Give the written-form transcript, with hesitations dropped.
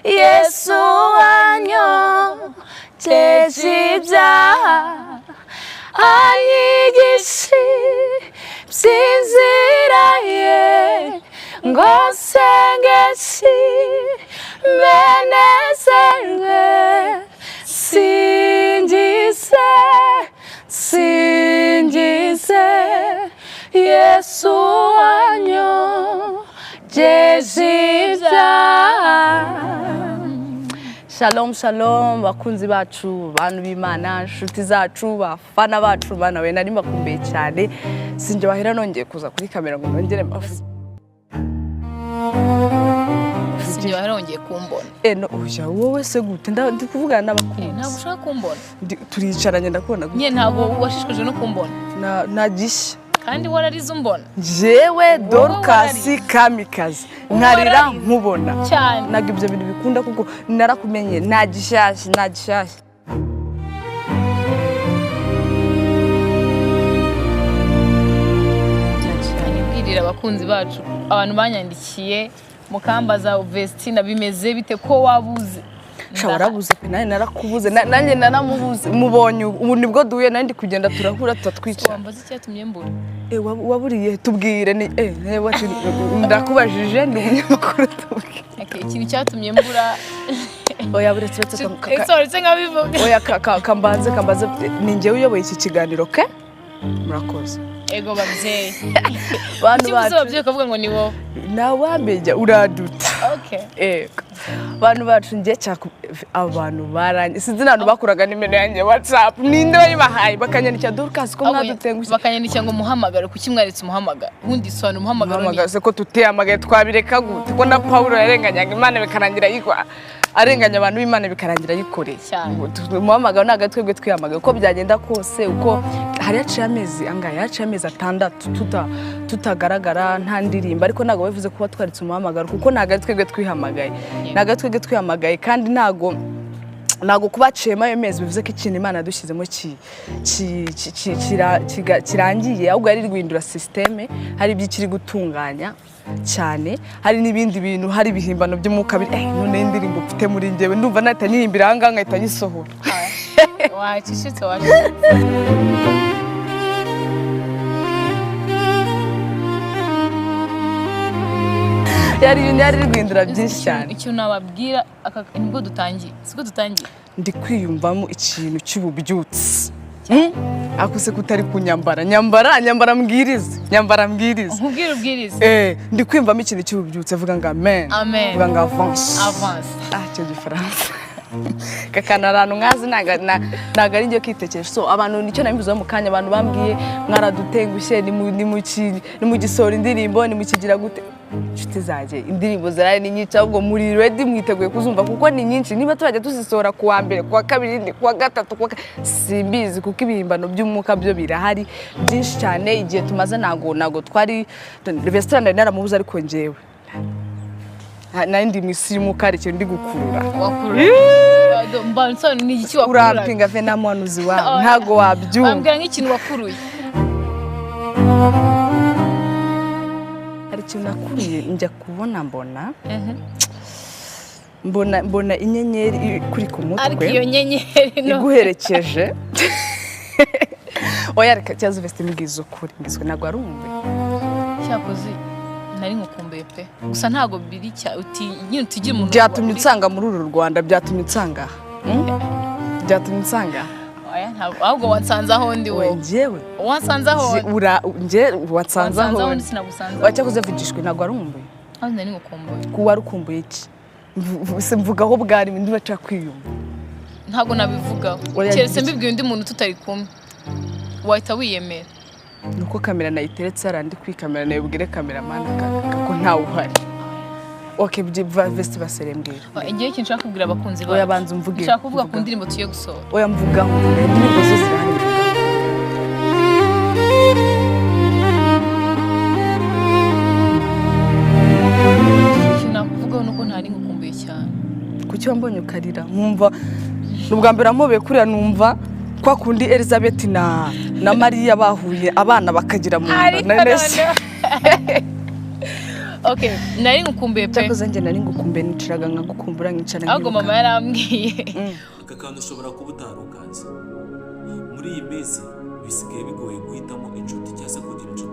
Yesu wanyogeje ibyaha anyigisha by'inzira ye ngo nsengeshe menezerwe singize Yesu wanyogeje ibyaha. Shalom shalom bakunzi bacu bantu b'Imana nshuti zacu bafana bacu bana we nari makumbuye cyane sinje bahera nongeye kuza kuri kamera ngo nongere mbavuze sinje bahera nongeye kumbona no uja wowe se gute ndi kuvugana n'abakunzi ntabwo ushaka kumbona turicaranye ndakubona nye ntabwo washishikaje no kumbona na gishya kandi wararize umbona jewe dorcas kamikazi nkarira nkubona cyane naga ibyo bintu bikunda kuko narakumenye nagishyashya mbwirira abakunzi bacu abantu banyandikiye mukambaza Vestina bimeze bite ko wabuze warabuze pe nawe narakubuze nanjye naramubuze mubonye ubu nibwo duhuye nandi kugenda turahura tutatwica wambaza icyatumye mbura waburiye tubwire ni ndakubajije ndi umunyamakuru tubwire ikintu cyatumye mbura oya buretse nkabivuga oya kambanze ni njyewe uyoboye iki kiganiro ke murakoze ego babyeyi bantu bacu babyeyi kavuga ngo ni wowe nawambeja uraduta okay bantu bacu ngiye cyako abantu baranye sinzi nantu bakuraga nimero yanjye WhatsApp ninde wayibahaye bakanyandikira dorcas ko mwadutengushye bakanyandikira ngo muhamagare kuki mwaritse umuhamagara ubundi sona umuhamagara se ko tuteyamagaye twabireka gute ko na Paulo yarenganyaga Imana bikarangira yigwa arenganya abantu b'Imana bikarangira yikoreye umuhamagara naga twebwe twiyamagaye ko byagenda kose uko hari yaciye amezi angahe yaciye amezi 6 tutagaragara nta ndirimbo ariko nago bavuze kuba twaritse umuhamagara kuko naga twebwe twihamagaye kandi nago kuba cema ayo mezi bivuze ko ikintu Imana dushyizemo kirangiye ahubwo ari rwindura systeme hari byikiri gutunganya cyane hari n'ibindi bintu hari bihimbano by'umwuka none indirimbo mfite muri njyewe ndumva natanihimbira hanga ngahita nyisohora wacishitse yari rwindura byinshi cyane icyo nababwira nibwo dutangiye siko dutangiye ndi kwiyumvamo ikintu cy'ububyutsi akuse kutari kunyambara nyambara mbwirize ubwirize ndi kwiyumvamo ikintu cy'ububyutsi avuga ngo amen avuga ngo avance cyo gifaransa kakana abantu nkazi naga ari ngiye kwitekereje so abantu nicyo nabivuze mu kanya abantu bambwiye mwaradutengushye ni mu Gusohora indirimbo ni mu kigira gute nshuti zaje indirimbo zaraye ni nyinshi ahubwo muri ready mwiteguye kuzumva kuko ni nyinshi niba tujya tuzisohora kuwa mbere kuwa kabiri kuwa gatatu simbizi kuko ibihimbano by'umwuka byo birahari byinshi cyane igihe tumaze nago twari Vestina naramubuze ariko njyewe nandi misi mukari cyo ndi gukurura mbanso ni iki wakurura urampinga fe na mwanuzi wawe ntago wabyumva bambwira nk'ikintu wakuruye hari ikintu nakuruye njya kubona mbona inyenyeri kuri ku mutwe ariko iyo nyenyeri iguherekeje oya reka cyazo Vestine ngizo kuri ngizwe nago arumve cyakoze nari ngukumbuye pe gusa ntago biri cya uti nyine tugiye umuntu byatumye utsanga muri uru Rwanda byatumye utsanga oya ntabwo ahubwo watsanza aho ndi wowe njyewe watsanza aho watsanza aho sinagusanza wacyakoze vugishwe nago arumve aho nari ngukumbuye kuba rukumbuye iki mvugaho bwari ndi baca kwiyumva ntago nabivugaho keretse mbibwiye undi muntu tutari kumwe wahita wiyemera nuko kamera nayiteretse arandi kwikamera nayo bwire cameraman kako ntawe uhari okay Vesti baserembwira igihe kintu nshaka kubwira abakunzi bacu oya banza umvuge nshaka kuvuga ku ndirimbo tuye gusohora oya mvuga indirimbo zo zirahari ikintu nakuvugaho nuko ntari ngukumbuye cyane kuki wambonye ukarira nkumva n'ubwa mbere amobeye kuriya numva kwa kundi Elizabeth na Maria bahuye abana bakagira mu nda Okay, nari ngukumbuye pe. Cyakoze njye nari ngukumbuye nicaraga nkagukumbura nkicara ahubwo mama yarambwiye aka kantu ushobora kuba utarukazi muri iyi minsi bisigaye bigoye guhitamo inshuti cyangwa se kugira inshuti